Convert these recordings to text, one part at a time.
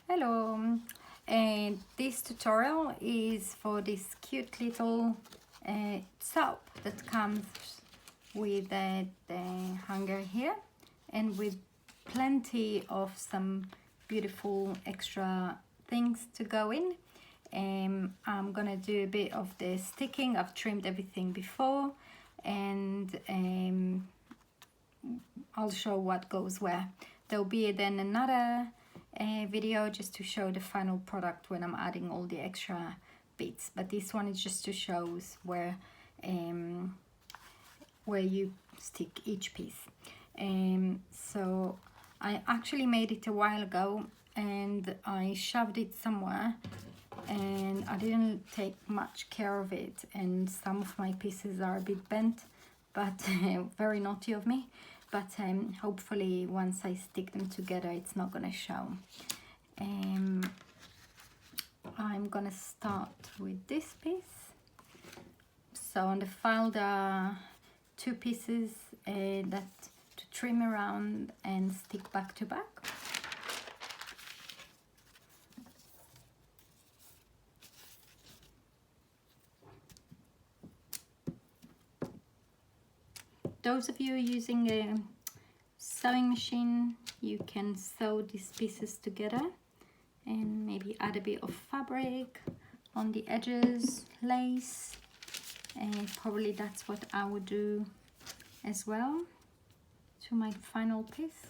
Hello, and this tutorial is for this cute little soap that comes with the hanger here and with plenty of some beautiful extra things to go in. I'm gonna do a bit of the sticking. I've trimmed everything before, and I'll show what goes where. There'll be then another video just to show the final product when I'm adding all the extra bits, but this one is just to show where you stick each piece. So I actually made it a while ago and I shoved it somewhere and I didn't take much care of it, and some of my pieces are a bit bent, but very naughty of me. But hopefully once I stick them together it's not gonna show. I'm gonna start with this piece. So on the file there are two pieces that to trim around and stick back to back. Those of you using a sewing machine, you can sew these pieces together and maybe add a bit of fabric on the edges, lace, and probably that's what I would do as well to my final piece.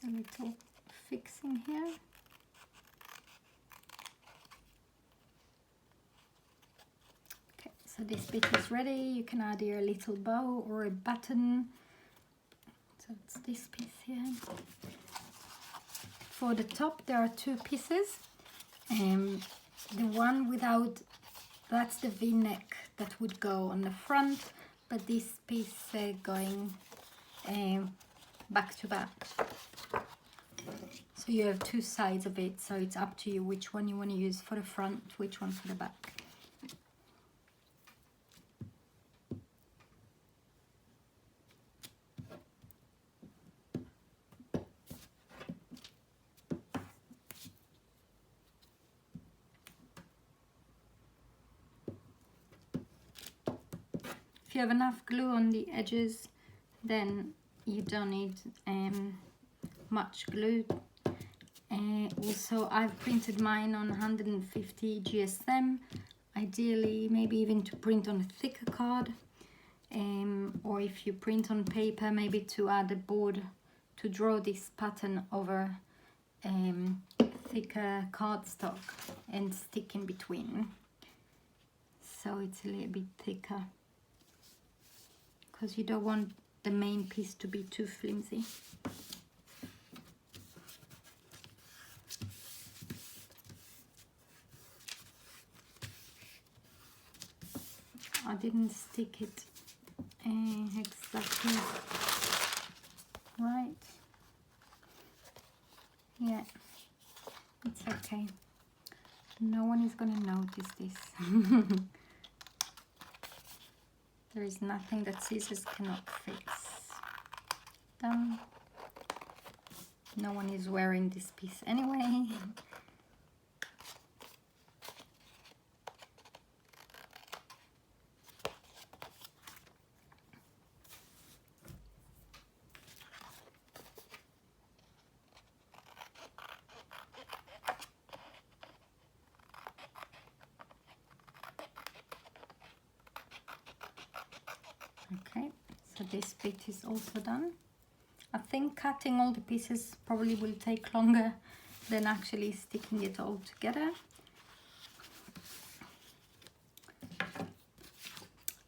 A little fixing here. Okay, so this bit is ready. You can add here a little bow or a button. So it's this piece here. For the top there are two pieces. The one without, that's the V-neck that would go on the front, but this piece going back to back. So you have two sides of it, so it's up to you which one you want to use for the front, which one for the back. If you have enough glue on the edges, then you don't need much glue. Also, I've printed mine on 150 GSM, ideally maybe even to print on a thicker card, or if you print on paper, maybe to add a board to draw this pattern over thicker cardstock and stick in between, so it's a little bit thicker, because you don't want the main piece to be too flimsy. I didn't stick it exactly right. Yeah, it's okay. No one is gonna notice this. There is nothing that scissors cannot fix. Done. No one is wearing this piece anyway. Okay, so this bit is also done. I think cutting all the pieces probably will take longer than actually sticking it all together.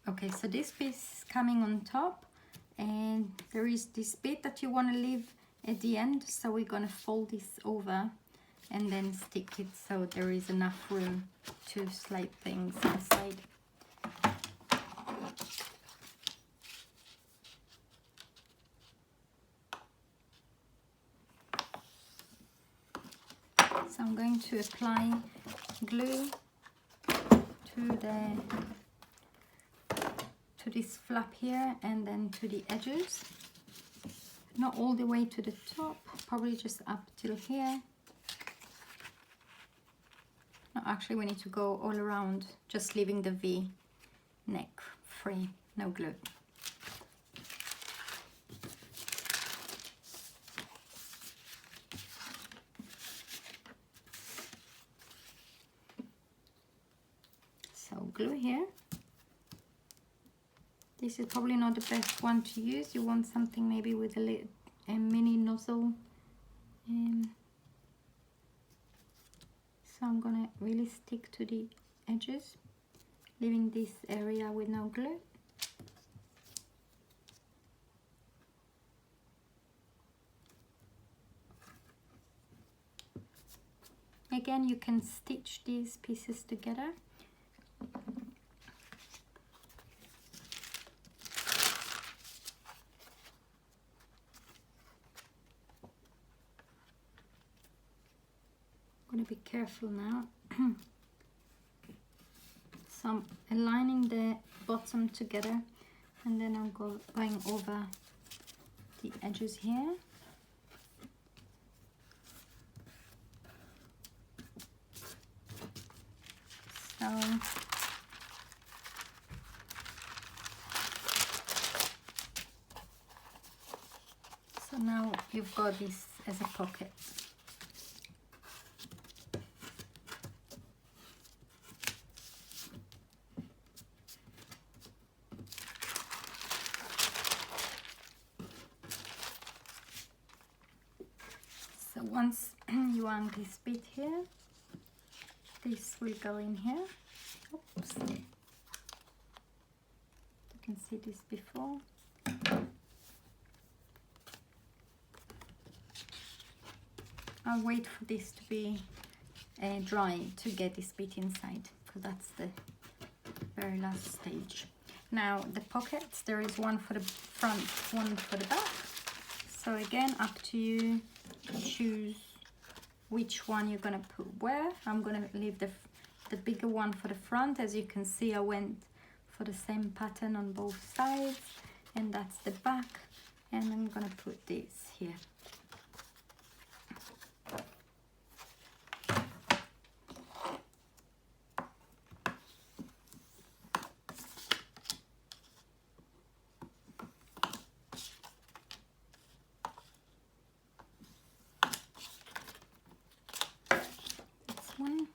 Okay, so this piece is coming on top, and there is this bit that you want to leave at the end, so we're going to fold this over and then stick it so there is enough room to slide things inside. So I'm going to apply glue to this flap here, and then to the edges. Not all the way to the top, probably just up till here. No, actually we need to go all around, just leaving the V neck free, no glue. So glue here. This is probably not the best one to use. You want something maybe with a mini nozzle. So I'm gonna really stick to the edges, leaving this area with no glue. Again, you can stitch these pieces together. I'm going to be careful now. So I'm aligning the bottom together, and then I'm going over the edges here. So now you've got this as a pocket. So once you hang this bit here, this will go in here. Oops. You can see this before. I'll wait for this to be dry to get this bit inside, because that's the very last stage. Now the pockets, there is one for the front, one for the back. So again, up to you to choose which one you're gonna put where. I'm gonna leave the bigger one for the front. As you can see, I went for the same pattern on both sides, and that's the back, and I'm gonna put this here. One.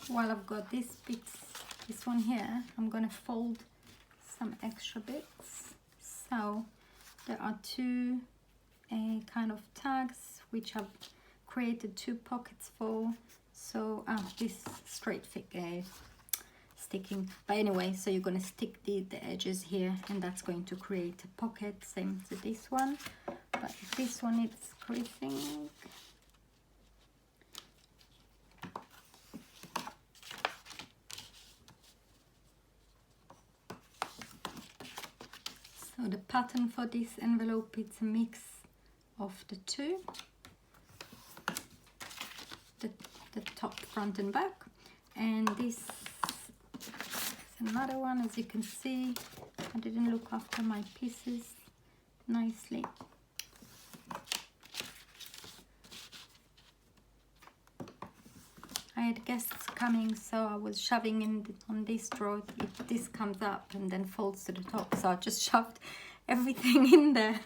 While I've got this one here, I'm gonna fold some extra bits. So there are two kind of tags which I've created two pockets for. So this straight sticking, but anyway, so you're going to stick the edges here, and that's going to create a pocket, same to this one, but this one it's creasing. So the pattern for this envelope, it's a mix of the two, the top, front and back, and this is another one. As you can see, I didn't look after my pieces nicely. I had guests coming, so I was shoving on this drawer. This comes up and then folds to the top, so I just shoved everything in there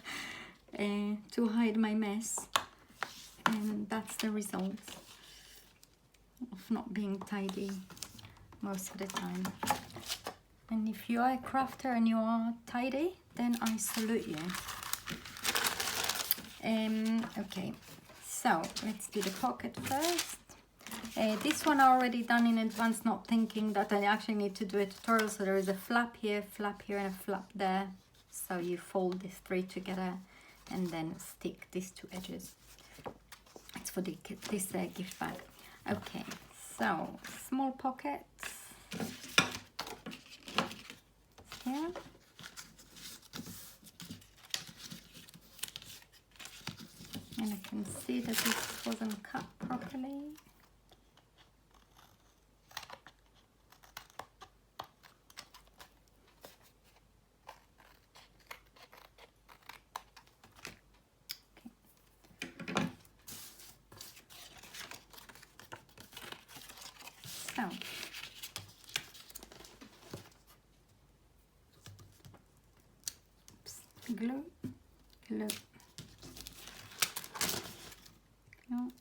to hide my mess, and that's the result of not being tidy most of the time. And if you are a crafter and you are tidy, then I salute you. Okay, so let's do the pocket first. This one I already done in advance, not thinking that I actually need to do a tutorial. So there is a flap here, and a flap there. So you fold these three together and then stick these two edges. It's for this gift bag. Okay, so small pockets here. And I can see that this wasn't cut properly. So, oops, glue, glue, glue.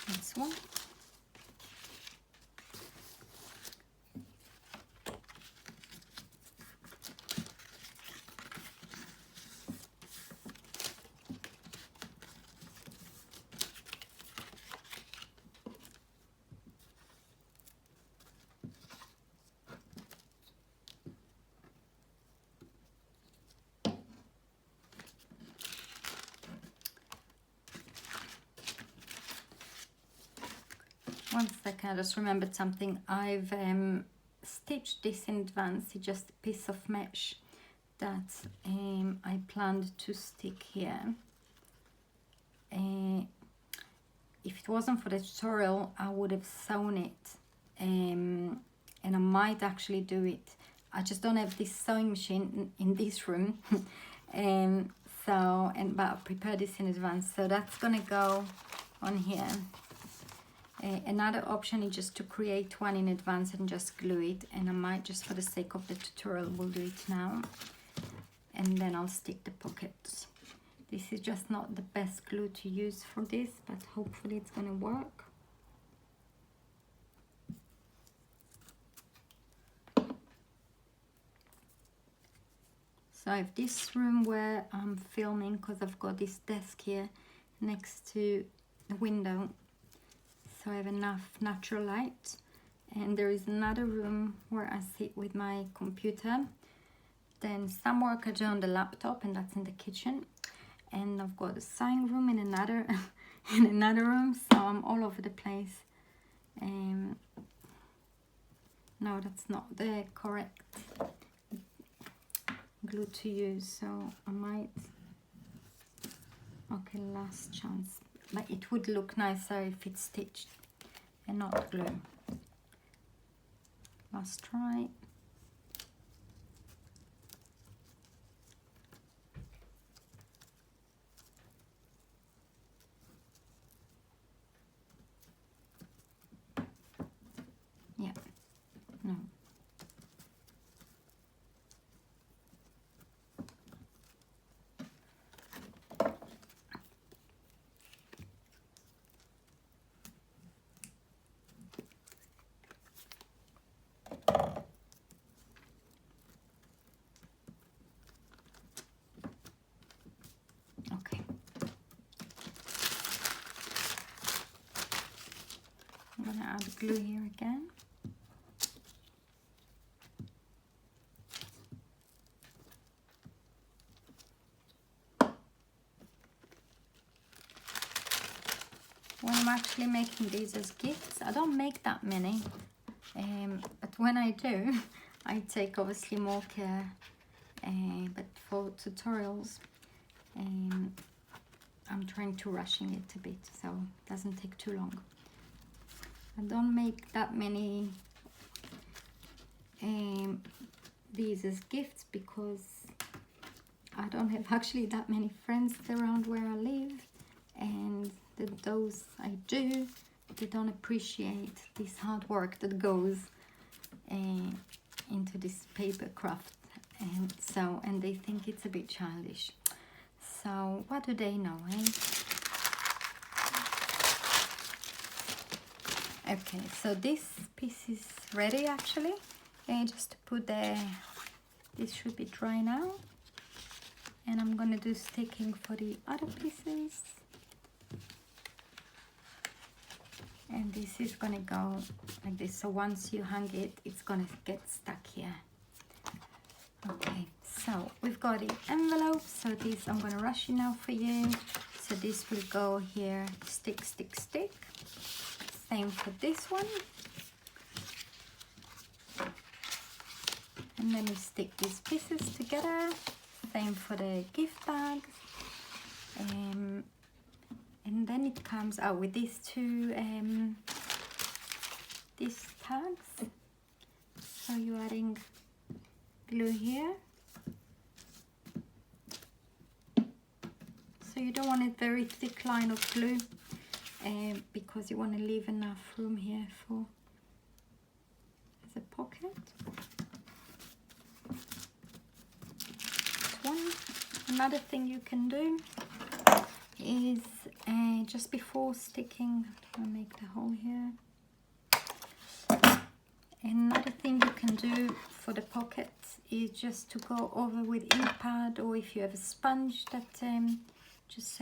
This one. One second, I just remembered something. I've stitched this in advance. It's just a piece of mesh that I planned to stick here. If it wasn't for the tutorial, I would have sewn it, and I might actually do it. I just don't have this sewing machine in this room, but I prepared this in advance, so that's gonna go on here. Another option is just to create one in advance and just glue it, and I might, just for the sake of the tutorial, will do it now, and then I'll stick the pockets. This is just not the best glue to use for this, but hopefully it's gonna work. So I have this room where I'm filming, because I've got this desk here next to the window, so I have enough natural light. And there is another room where I sit with my computer. Then some work I do on the laptop, and that's in the kitchen. And I've got a sewing room in another in another room, so I'm all over the place. No, that's not the correct glue to use, so I might, okay, last chance. But it would look nicer if it's stitched and not glue. Last try. Yeah, no. Okay. I'm gonna add glue here again. When I'm actually making these as gifts, I don't make that many, but when I do, I take obviously more care, but for tutorials, I'm trying to rushing it a bit, so it doesn't take too long. I don't make that many these as gifts, because I don't have actually that many friends around where I live, and those I do, they don't appreciate this hard work that goes into this paper craft, and they think it's a bit childish. So what do they know, eh? Okay, so this piece is ready actually. Just to put the, this should be dry now, and I'm gonna do sticking for the other pieces. And this is gonna go like this, so once you hang it, it's gonna get stuck here. Okay, so we've got the envelope, so this I'm gonna rush it now for you. So this will go here, stick, stick, stick. Same for this one. And then we stick these pieces together. Same for the gift bags. And then it comes out with these two these tags. So you're adding glue here. So you don't want a very thick line of glue because you want to leave enough room here for the pocket. That's one. Another thing you can do is just before sticking, I'll make the hole here. Another thing you can do for the pockets is just to go over with ink pad, or if you have a sponge that just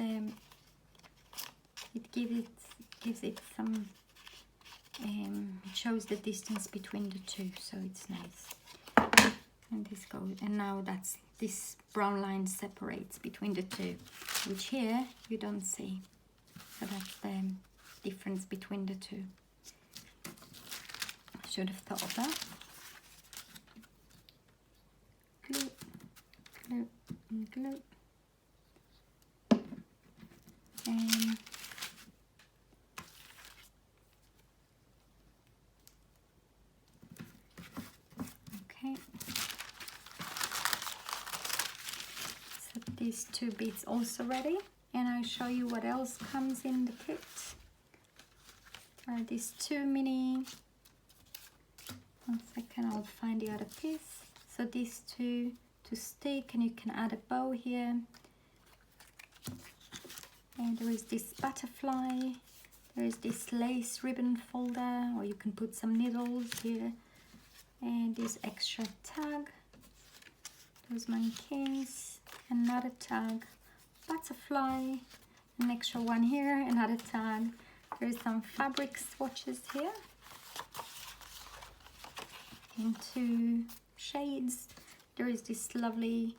it gives it some it shows the distance between the two, so it's nice. And this goes, and now that's this brown line separates between the two, which here you don't see. So that's the difference between the two. I should have thought of that. Glue, glue, and glue. And okay. So these two bits also ready, and I'll show you what else comes in the kit. These two mini, one second, I'll find the other piece. So these two to stick, and you can add a bow here. And there is this butterfly, there is this lace ribbon folder, or you can put some needles here. And this extra tag, those mannequins, another tag, butterfly, an extra one here, another tag. There is some fabric swatches here in two shades. There is this lovely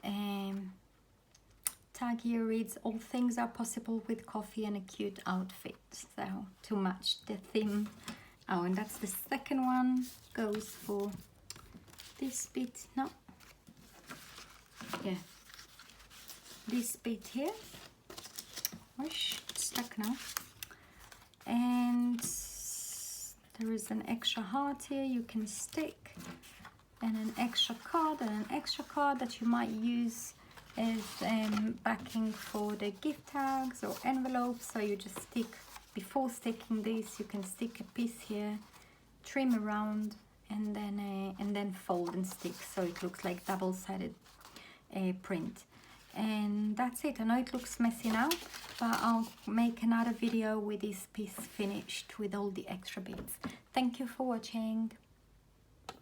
tag here, reads all things are possible with coffee and a cute outfit. So to match the theme. Oh, and that's the second one, goes for this bit. No, yeah, this bit here. Whoosh, it's stuck now. And there is an extra heart here you can stick, and an extra card, and an extra card that you might use as backing for the gift tags or envelopes. So you just stick, before sticking this, you can stick a piece here, trim around, and then fold and stick, so it looks like double-sided print. And that's it. I know it looks messy now, but I'll make another video with this piece finished with all the extra bits. Thank you for watching.